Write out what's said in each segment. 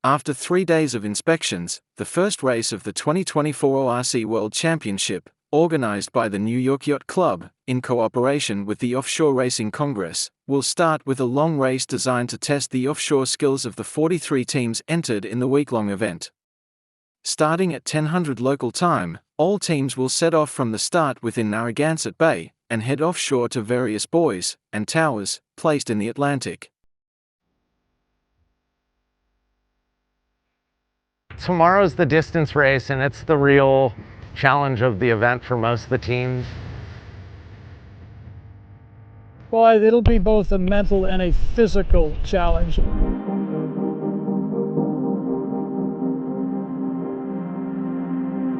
After 3 days of inspections, the first race of the 2024 ORC World Championship, organized by the New York Yacht Club, in cooperation with the Offshore Racing Congress, will start with a long race designed to test the offshore skills of the 43 teams entered in the week-long event. Starting at 10:00 local time, all teams will set off from the start within Narragansett Bay and head offshore to various buoys and towers placed in the Atlantic. Tomorrow's the distance race, and it's the real challenge of the event for most of the teams. Boy, it'll be both a mental and a physical challenge.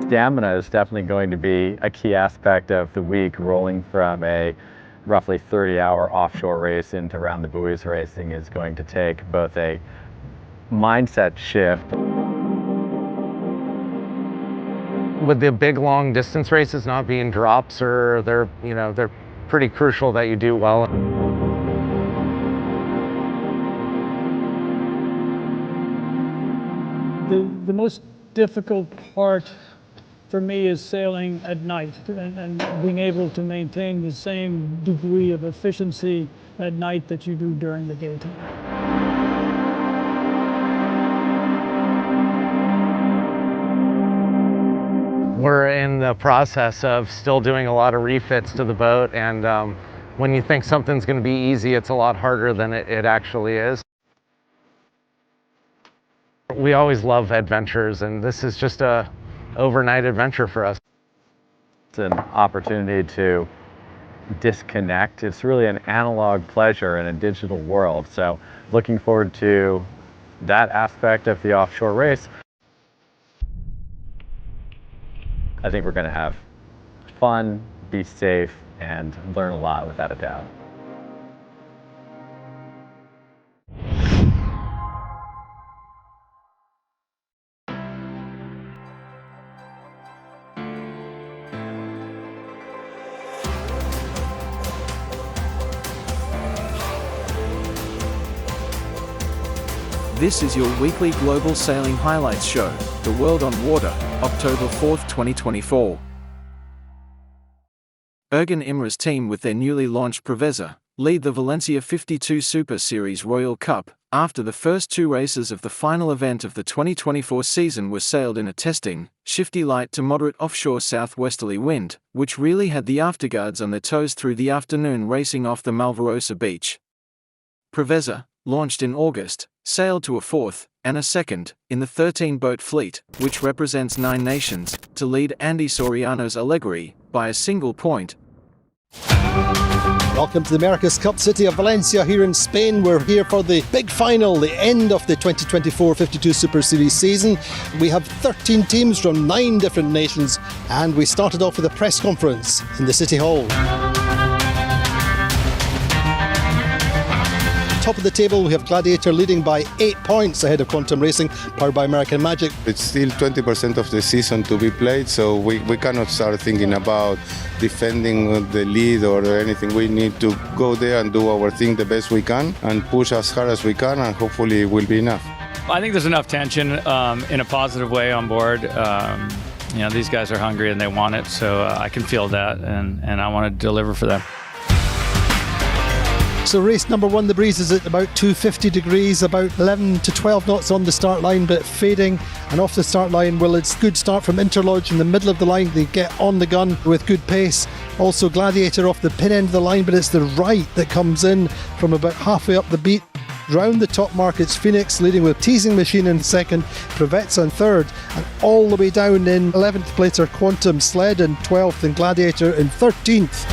Stamina is definitely going to be a key aspect of the week. Rolling from a roughly 30-hour offshore race into round the buoys racing is going to take both a mindset shift. With the big long distance races not being drops, or they're pretty crucial that you do well. The most difficult part for me is sailing at night and being able to maintain the same degree of efficiency at night that you do during the daytime. We're in the process of still doing a lot of refits to the boat, and when you think something's going to be easy, it's a lot harder than it actually is. We always love adventures, and this is just a overnight adventure for us. It's an opportunity to disconnect. It's really an analog pleasure in a digital world. So looking forward to that aspect of the offshore race. I think we're going to have fun, be safe, and learn a lot without a doubt. This is your weekly Global Sailing Highlights show, The World on Water, October 4, 2024. Ergin Imre's team with their newly launched Provezza lead the Valencia 52 Super Series Royal Cup after the first 2 races of the final event of the 2024 season were sailed in a testing, shifty light to moderate offshore South Westerly wind, which really had the afterguards on their toes through the afternoon racing off the Malvarrosa Beach. Provezza, launched in August, sailed to a 4th and a 2nd in the 13-boat fleet, which represents 9 nations, to lead Andy Soriano's Allegri by a single point. Welcome to the America's Cup city of Valencia here in Spain. We're here for the big final, the end of the 2024 52 Super Series season. We have 13 teams from 9 different nations, and we started off with a press conference in the City Hall. Top of the table, we have Gladiator leading by 8 points ahead of Quantum Racing, powered by American Magic. It's still 20% of the season to be played, so we cannot start thinking about defending the lead or anything. We need to go there and do our thing the best we can and push as hard as we can, and hopefully it will be enough. I think there's enough tension in a positive way on board. These guys are hungry and they want it, so I can feel that, and I want to deliver for them. So race number 1, the breeze is at about 250 degrees, about 11 to 12 knots on the start line, but fading. And off the start line, well, it's good start from Interlodge in the middle of the line. They get on the gun with good pace. Also Gladiator off the pin end of the line, but it's the right that comes in from about halfway up the beat. Round the top mark, it's Phoenix leading with Teasing Machine in 2nd, Provezza in 3rd, and all the way down in 11th place are Quantum, Sled in 12th, and Gladiator in 13th.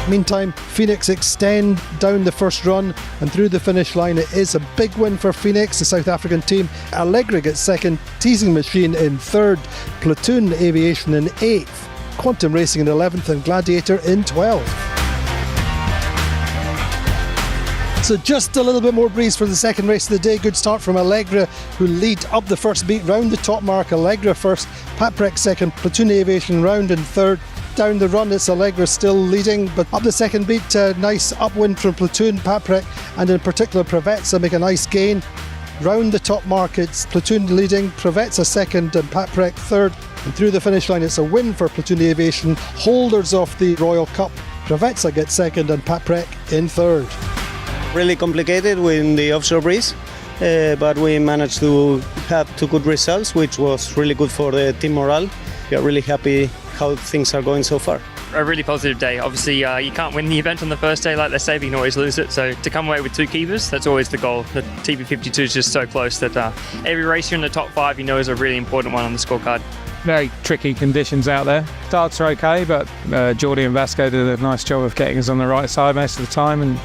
Meantime, Phoenix extend down the first run and through the finish line. It is a big win for Phoenix, the South African team. Allegri gets 2nd, Teasing Machine in 3rd, Platoon Aviation in 8th, Quantum Racing in 11th, and Gladiator in 12th. So just a little bit more breeze for the second race of the day. Good start from Allegra, who lead up the first beat, round the top mark. Allegra first, Paprec 2nd, Platoon Aviation round in 3rd. Down the run, it's Allegra still leading, but up the second beat, nice upwind from Platoon, Paprec, and in particular Provezza make a nice gain. Round the top mark, it's Platoon leading, Provezza second and Paprec third. And through the finish line, it's a win for Platoon Aviation, holders of the Royal Cup. Provezza gets second and Paprec in third. Really complicated with the offshore breeze, but we managed to have two good results, which was really good for the team morale. We are really happy how things are going so far. A really positive day. Obviously, you can't win the event on the first day, like they say, but you can always lose it. So to come away with two keepers, that's always the goal. The TP52 is just so close that every race you're in the top 5, you know, is a really important one on the scorecard. Very tricky conditions out there. Starts are okay, but Geordie and Vasco did a nice job of getting us on the right side most of the time and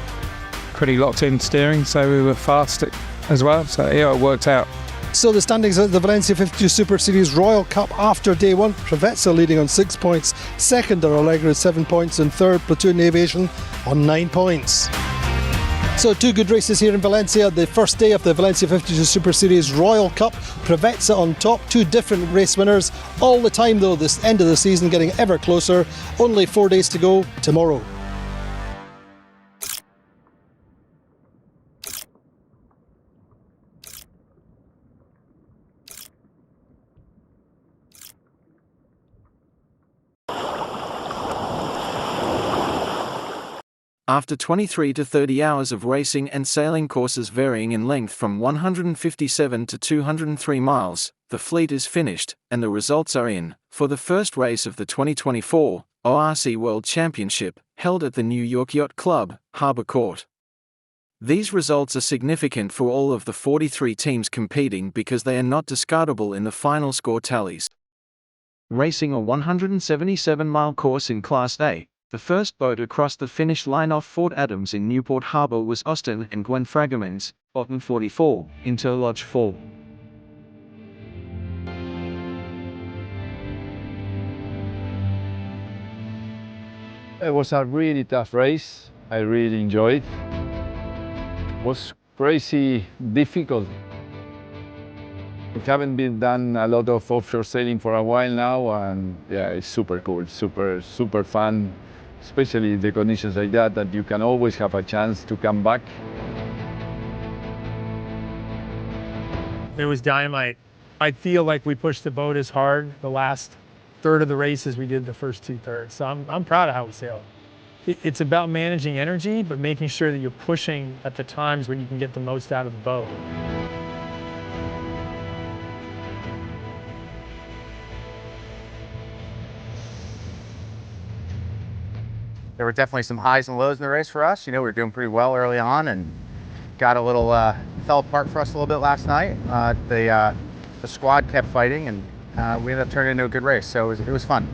pretty locked in steering, so we were fast as well. So yeah, it worked out. So the standings at the Valencia 52 Super Series Royal Cup after day one, Provezza leading on 6 points, second are Allegra 7 points, and third Platoon Aviation on 9 points. So two good races here in Valencia. The first day of the Valencia 52 Super Series Royal Cup, Provezza on top, two different race winners. All the time though, this end of the season getting ever closer. Only 4 days to go tomorrow. After 23 to 30 hours of racing and sailing courses varying in length from 157 to 203 miles, the fleet is finished, and the results are in, for the first race of the 2024 ORC World Championship, held at the New York Yacht Club, Harbour Court. These results are significant for all of the 43 teams competing because they are not discardable in the final score tallies. Racing a 177-mile course in Class A, the first boat across the finish line off Fort Adams in Newport Harbour was Austin and Gwen Fragermans, bottom 44, into Lodge 4. It was a really tough race. I really enjoyed it. It was crazy difficult. We haven't been done a lot of offshore sailing for a while now, and yeah, it's super cool, super fun. Especially the conditions like that you can always have a chance to come back. It was dynamite. I feel like we pushed the boat as hard the last third of the race as we did the first 2/3. So I'm proud of how we sailed. It's about managing energy, but making sure that you're pushing at the times when you can get the most out of the boat. There were definitely some highs and lows in the race for us. You know, we were doing pretty well early on and got a little, fell apart for us a little bit last night. The squad kept fighting and we ended up turning into a good race, so it was fun.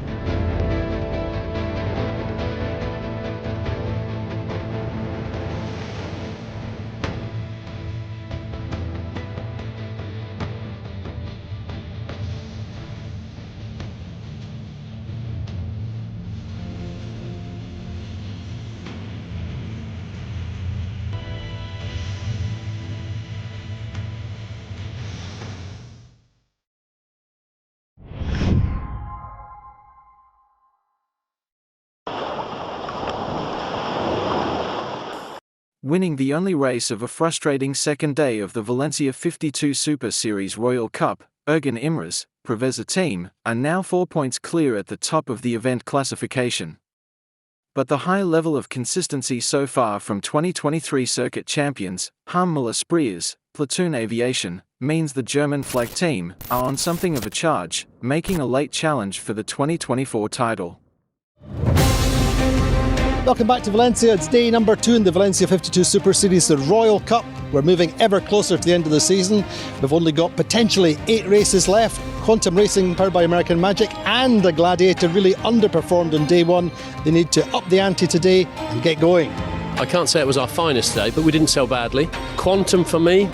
Winning the only race of a frustrating second day of the Valencia 52 Super Series Royal Cup, Ergin Imre's Provezza team are now 4 points clear at the top of the event classification. But the high level of consistency so far from 2023 circuit champions, Malvarrosa Platoon Aviation, means the German flag team are on something of a charge, making a late challenge for the 2024 title. Welcome back to Valencia. It's day number 2 in the Valencia 52 Super Series, the Royal Cup. We're moving ever closer to the end of the season. We've only got potentially 8 races left. Quantum Racing, powered by American Magic, and the Gladiator really underperformed on day 1. They need to up the ante today and get going. I can't say it was our finest day, but we didn't sail badly. Quantum for me,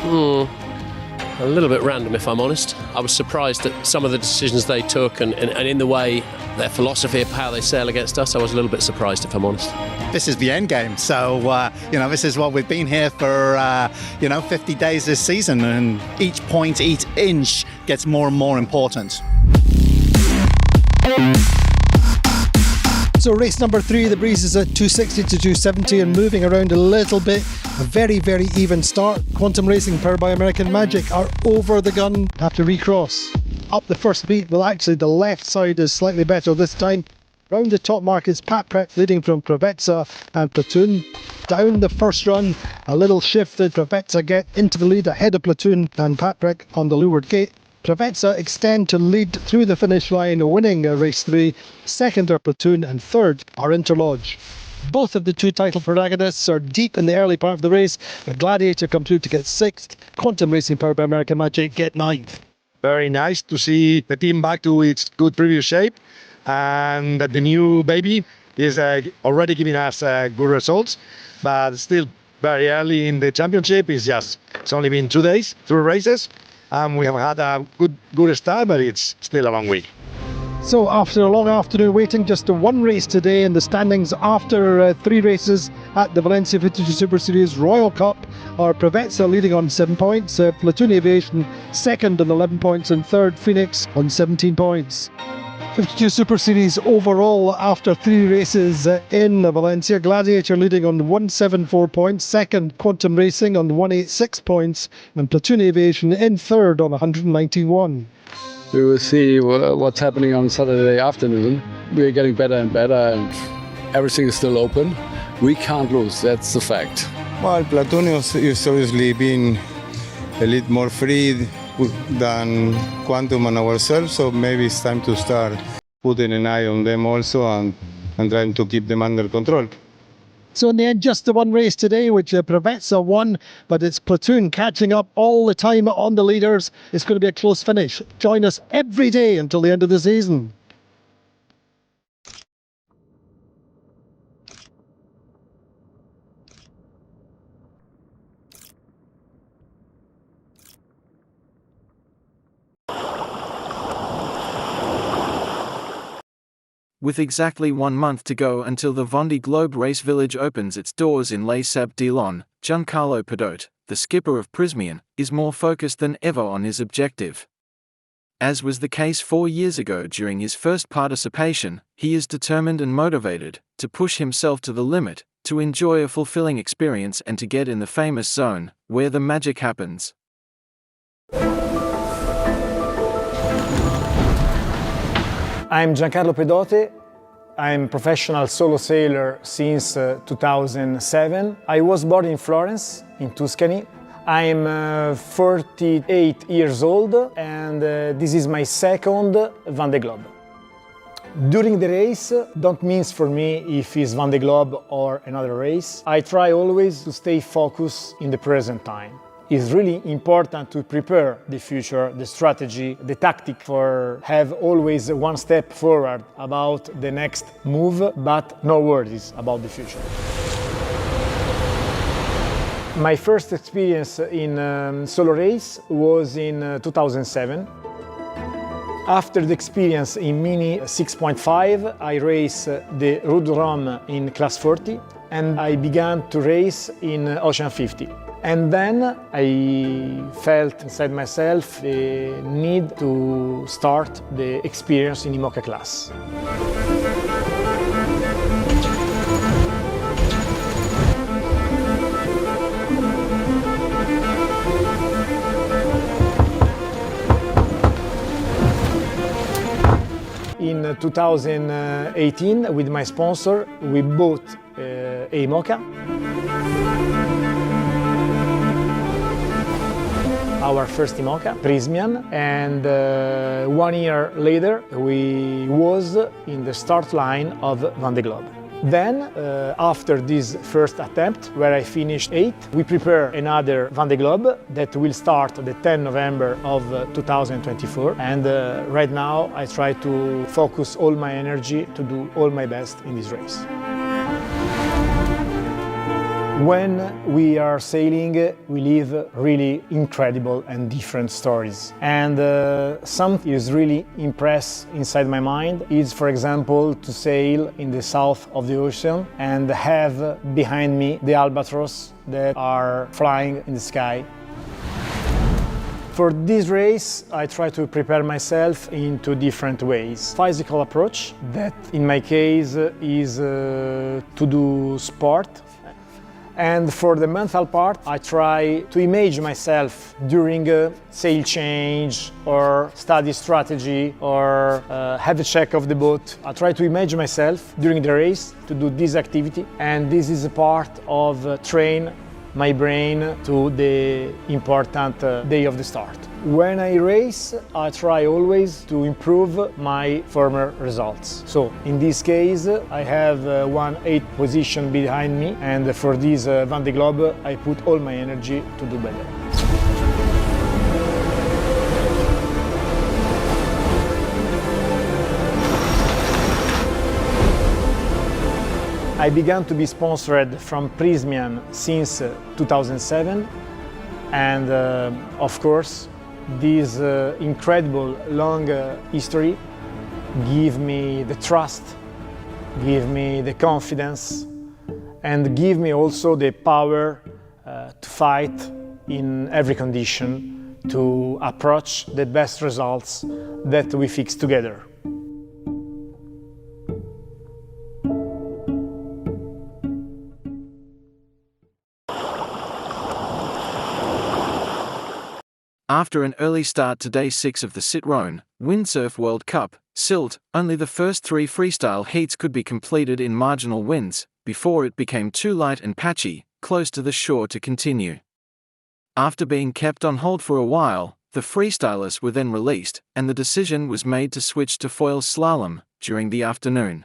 a little bit random if I'm honest. I was surprised at some of the decisions they took and in the way their philosophy of how they sail against us. I was a little bit surprised if I'm honest. This is the end game, so this is what we've been here for 50 days this season, and each point, each inch gets more and more important. So race number 3, the breeze is at 260 to 270 and moving around a little bit. A very, very even start. Quantum Racing, powered by American Magic, are over the gun. Have to recross. Up the first beat, well actually the left side is slightly better this time. Round the top mark is Patrick leading from Provezza and Platoon. Down the first run, a little shifted. Provezza get into the lead ahead of Platoon and Patrick on the leeward gate. Provezza extend to lead through the finish line, winning race 3. Second are Platoon and third are Interlodge. Both of the two title protagonists are deep in the early part of the race. The Gladiator come through to get 6th. Quantum Racing, powered by American Magic, get 9th. Very nice to see the team back to its good previous shape, and that the new baby is already giving us good results, but still very early in the championship. It's only been 2 days, 2 races, and we have had a good start, but it's still a long week. So after a long afternoon waiting, just one race today in the standings after 3 races at the Valencia 52 Super Series Royal Cup are Provezza leading on 7 points, Platoon Aviation second on 11 points and third Phoenix on 17 points. 52 Super Series overall after 3 races in Valencia. Gladiator leading on 174 points, second Quantum Racing on 186 points and Platoon Aviation in third on 191. We will see what's happening on Saturday afternoon. We're getting better and better and everything is still open. We can't lose, that's the fact. Well, Platoon is obviously been a little more free than Quantum and ourselves, so maybe it's time to start putting an eye on them also and trying to keep them under control. So in the end, just the one race today, which Provezza won, but it's Platoon catching up all the time on the leaders. It's going to be a close finish. Join us every day until the end of the season. With exactly 1 month to go until the Vendee Globe Race Village opens its doors in Les Sables-d'Olonne, Giancarlo Pedot, the skipper of Prismian, is more focused than ever on his objective. As was the case 4 years ago during his first participation, he is determined and motivated to push himself to the limit, to enjoy a fulfilling experience and to get in the famous zone, where the magic happens. I'm Giancarlo Pedot. I'm a professional solo sailor since 2007. I was born in Florence, in Tuscany. I'm 48 years old and this is my second Vendee Globe. During the race, don't mean for me if it's Vendee Globe or another race. I try always to stay focused in the present time. It's really important to prepare the future, the strategy, the tactic for have always one step forward about the next move, but no worries about the future. My first experience in solo race was in 2007. After the experience in Mini 6.5, I raced the Route du Rhum in class 40 and I began to race in Ocean 50. And then I felt inside myself the need to start the experience in IMOCA class. In 2018, with my sponsor, we bought a IMOCA. Our first IMOCA, Prismian, and 1 year later we was in the start line of Vendee Globe. Then, after this first attempt, where I finished 8th, we prepare another Vendee Globe that will start the 10th November of 2024. And right now I try to focus all my energy to do all my best in this race. When we are sailing, we live really incredible and different stories. And something is really impressed inside my mind is, for example, to sail in the south of the ocean and have behind me the albatross that are flying in the sky. For this race, I try to prepare myself in two different ways. Physical approach, that in my case is to do sport. And for the mental part, I try to imagine myself during a sail change or study strategy or have a check of the boat. I try to imagine myself during the race to do this activity, and this is a part of train my brain to the important day of the start. When I race, I try always to improve my former results. So in this case, I have 1/8 position behind me, and for this Vendee Globe, I put all my energy to do better. I began to be sponsored from Prysmian since 2007, and of course this incredible long history give me the trust, give me the confidence, and give me also the power to fight in every condition, to approach the best results that we fix together. After an early start to Day 6 of the Citroën Windsurf World Cup, Sylt, only the first 3 freestyle heats could be completed in marginal winds, before it became too light and patchy, close to the shore to continue. After being kept on hold for a while, the freestylers were then released, and the decision was made to switch to foil slalom during the afternoon.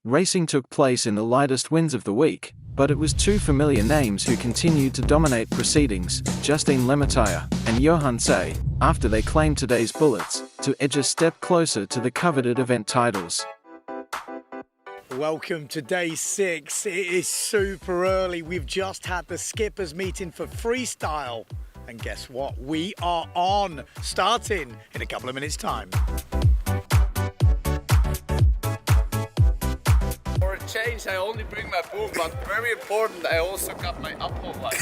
Racing took place in the lightest winds of the week, but it was two familiar names who continued to dominate proceedings, Justine Lemaitre and Johan Say, after they claimed today's bullets, to edge a step closer to the coveted event titles. Welcome to Day 6. It is super early. We've just had the skippers meeting for freestyle. And guess what? We are on, starting in a couple of minutes' time. For a change, I only bring my boom, but very important, I also got my uphold light.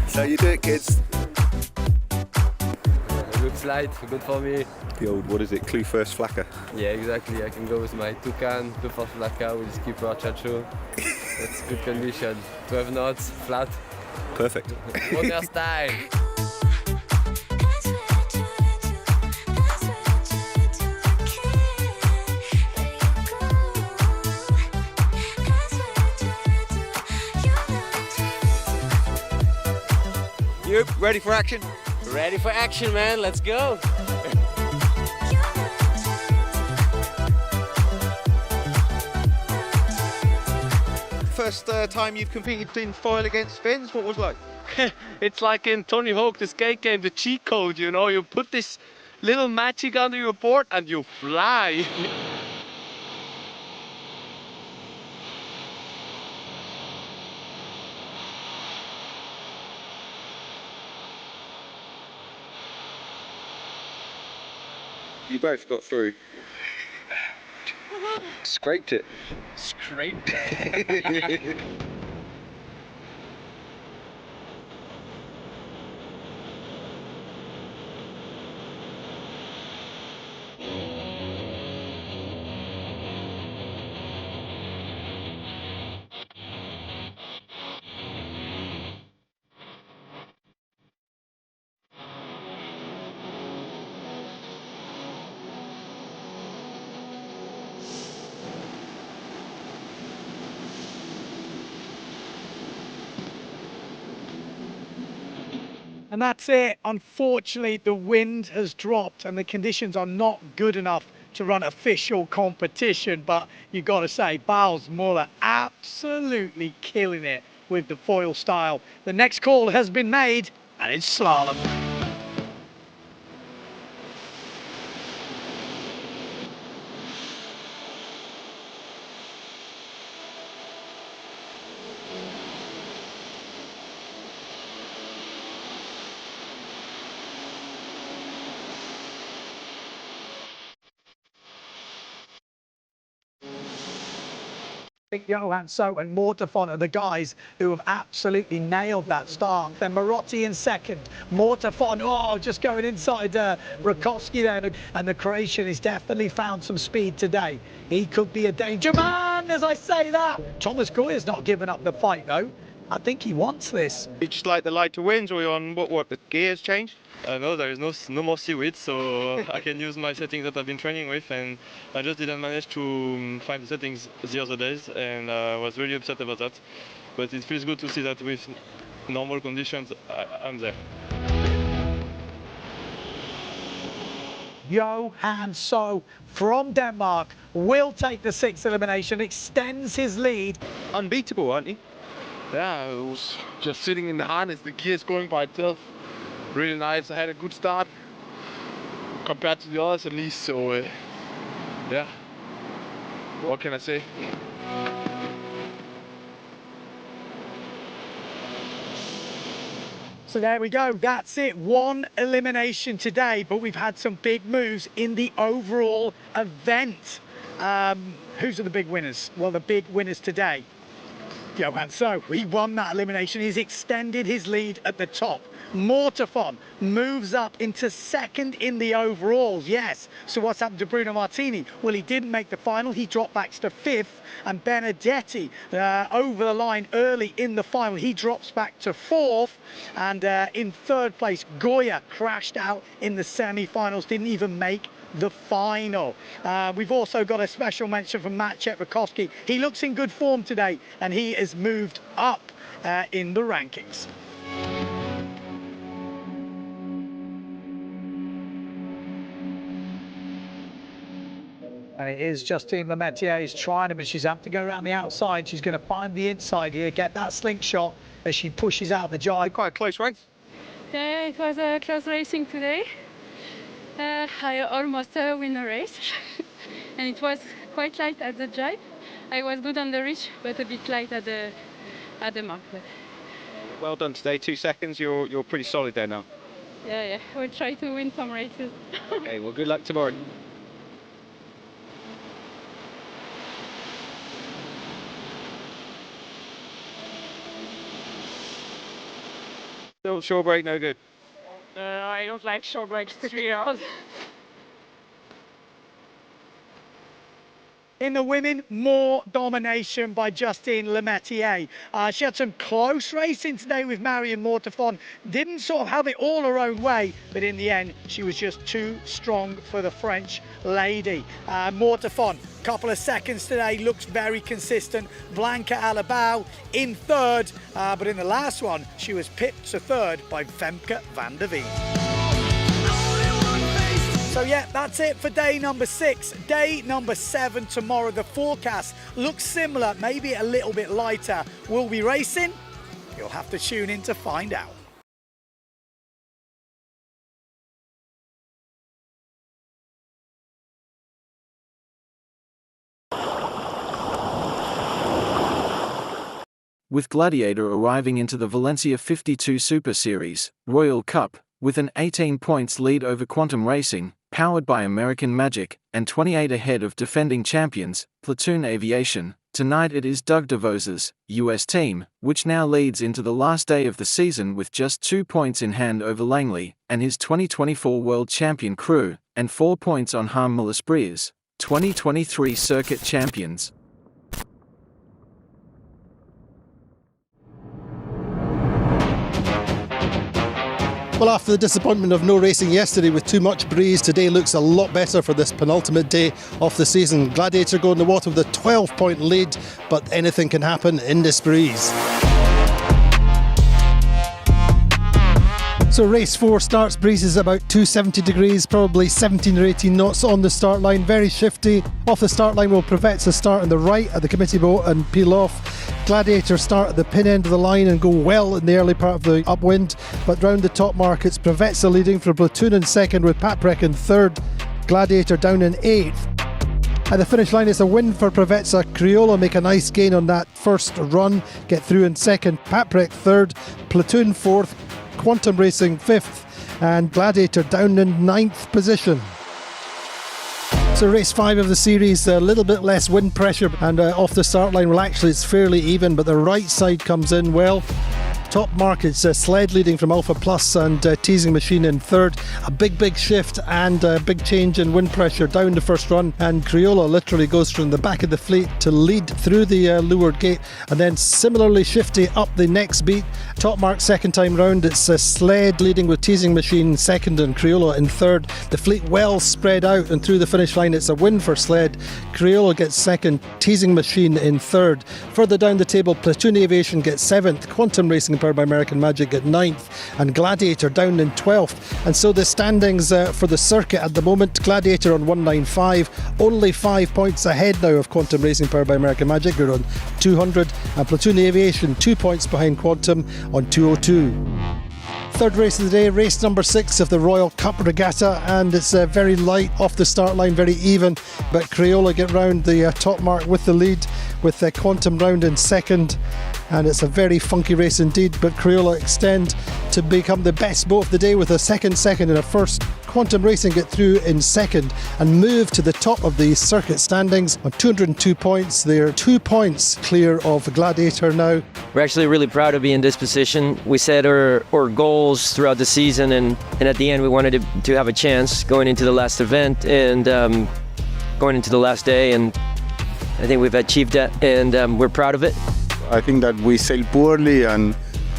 So you do it, kids. Good slide, good for me. The old, what is it, clue first flacker? Yeah, exactly. I can go with my toucan, clue first flacker with skipper chacho. That's good condition. 12 knots, flat. Perfect. Water style. You ready for action? Ready for action, man. Let's go. First time you've competed in foil against Finns, what was it like? It's like in Tony Hawk, the skate game, the cheat code, you know, you put this little magic under your board and you fly. You both got through. Scraped it. Scraped it. And that's it. Unfortunately, the wind has dropped and the conditions are not good enough to run official competition. But you got to say, Bals Muller absolutely killing it with the foil style. The next call has been made and it's slalom. I think Johan So and Mortefon are the guys who have absolutely nailed that start. Then Marotti in second. Mortefon, just going inside Rakowski there. And the Croatian has definitely found some speed today. He could be a danger man as I say that. Thomas Goyer's not giving up the fight though. I think he wants this. You just like the lighter winds, or you're on what the gears changed? No, there is no more seaweed, so I can use my settings that I've been training with, and I just didn't manage to find the settings the other days, and I was really upset about that. But it feels good to see that with normal conditions, I'm there. Johan So from Denmark will take the 6th elimination, extends his lead. Unbeatable, aren't he? Yeah, it was just sitting in the harness, the gears going by itself. Really nice. I had a good start compared to the others at least, so yeah, what can I say? So there we go, that's it, 1 elimination today, but we've had some big moves in the overall event. Who's are the big winners? Well, the big winners today, Johan So, he won that elimination. He's extended his lead at the top. Mortefon moves up into 2nd in the overalls, yes. So what's happened to Bruno Martini? Well, he didn't make the final. He dropped back to 5th. And Benedetti over the line early in the final. He drops back to 4th. And in 3rd place, Goyer crashed out in the semi-finals, didn't even make the final. We've also got a special mention from Matt Chetrakowski. He looks in good form today, and he has moved up in the rankings. And it is Justine Lemaitre is trying it, but she's having to go around the outside. She's going to find the inside here, get that slingshot as she pushes out the jibe. Quite a close race. Yeah, it was a close racing today. I almost win the race. And it was quite light at the jibe. I was good on the reach, but a bit light at the mark. Well done today, 2 seconds. You're pretty solid there now. Yeah, we'll try to win some races. Okay, well, good luck tomorrow. Still shore break, no good. I don't like short breaks, 3 hours. In the women, more domination by Justine Lemaitre. She had some close racing today with Marion Mortefon. Didn't sort of have it all her own way, but in the end, she was just too strong for the French lady. Mortefon, couple of seconds today, looks very consistent. Blanca Alabau in 3rd, but in the last one, she was pipped to 3rd by Femke van der Veen. So yeah, that's it for day number 6. Day number 7 tomorrow. The forecast looks similar, maybe a little bit lighter. Will we racing? You'll have to tune in to find out. With Gladiator arriving into the Valencia 52 Super Series Royal Cup with an 18 points lead over Quantum Racing, powered by American Magic, and 28 ahead of defending champions, Platoon Aviation. Tonight it is Doug DeVos's US team, which now leads into the last day of the season with just 2 points in hand over Langley and his 2024 World Champion crew, and 4 points on Harm Malespriers, 2023 circuit champions. Well, after the disappointment of no racing yesterday with too much breeze, today looks a lot better for this penultimate day of the season. Gladiator go in the water with a 12-point lead, but anything can happen in this breeze. So race 4 starts, breezes about 270 degrees, probably 17 or 18 knots on the start line, very shifty. Off the start line will Provezza start on the right at the committee boat and peel off. Gladiator start at the pin end of the line and go well in the early part of the upwind, but round the top mark it's Provezza leading for Platoon in 2nd with Paprec in 3rd, Gladiator down in 8th. At the finish line it's a win for Provezza. Criolla make a nice gain on that first run, get through in 2nd, Paprec 3rd, Platoon 4th, Quantum Racing 5th, and Gladiator down in 9th position. So race 5 of the series, a little bit less wind pressure, and off the start line, well actually it's fairly even, but the right side comes in well. Top mark, it's Sled leading from Alpha Plus and Teasing Machine in third. A big shift and a big change in wind pressure down the first run, and Criolla literally goes from the back of the fleet to lead through the leeward gate, and then similarly Shifty up the next beat. Top mark second time round, it's Sled leading with Teasing Machine second and Criolla in third. The fleet well spread out, and through the finish line it's a win for Sled. Criolla gets second, Teasing Machine in third. Further down the table, Platoon Aviation gets seventh, Quantum Racing powered by American Magic at 9th, and Gladiator down in 12th. And so the standings for the circuit at the moment, Gladiator on 195, only 5 points ahead now of Quantum Racing powered by American Magic, who are on 200, and Platoon Aviation 2 points behind Quantum on 202. Third race of the day, race number 6 of the Royal Cup Regatta, and it's very light off the start line, very even, but Criolla get round the top mark with the lead, with Quantum round in second, and it's a very funky race indeed, but Criolla extend to become the best boat of the day with a second and a first. Quantum Racing get through in second and move to the top of the circuit standings on 202 points. They're 2 points clear of Gladiator now. We're actually really proud to be in this position. We set our goals throughout the season, and at the end we wanted to have a chance going into the last event and going into the last day, and I think we've achieved that, and we're proud of it. I think that we sailed poorly and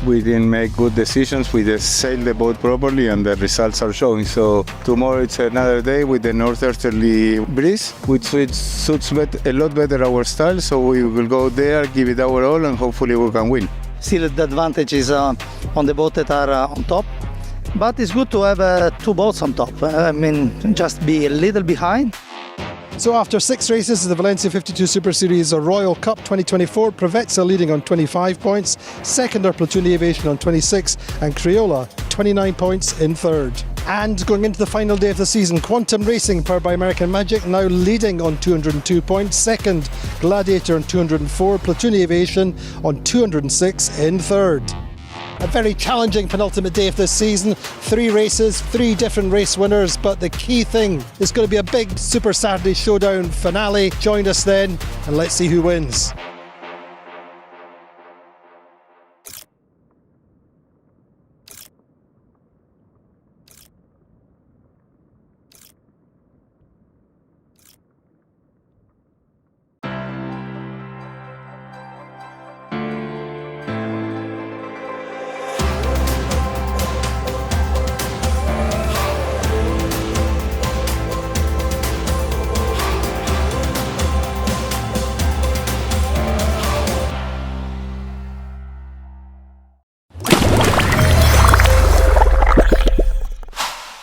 we didn't make good decisions. We just sailed the boat properly and the results are showing. So tomorrow it's another day with the northeasterly breeze, which suits a lot better our style. So we will go there, give it our all, and hopefully we can win. Still the advantage is on the boat that are on top. But it's good to have 2 boats on top. I mean, just be a little behind. So after 6 races of the Valencia 52 Super Series Royal Cup 2024, Provezza leading on 25 points, second are Platoon Aviation on 26, and Criolla 29 points in third. And going into the final day of the season, Quantum Racing powered by American Magic now leading on 202 points, second Gladiator on 204, Platoon Aviation on 206 in third. A very challenging penultimate day of this season. 3 races, 3 different race winners, but the key thing is going to be a big Super Saturday Showdown finale. Join us then and let's see who wins.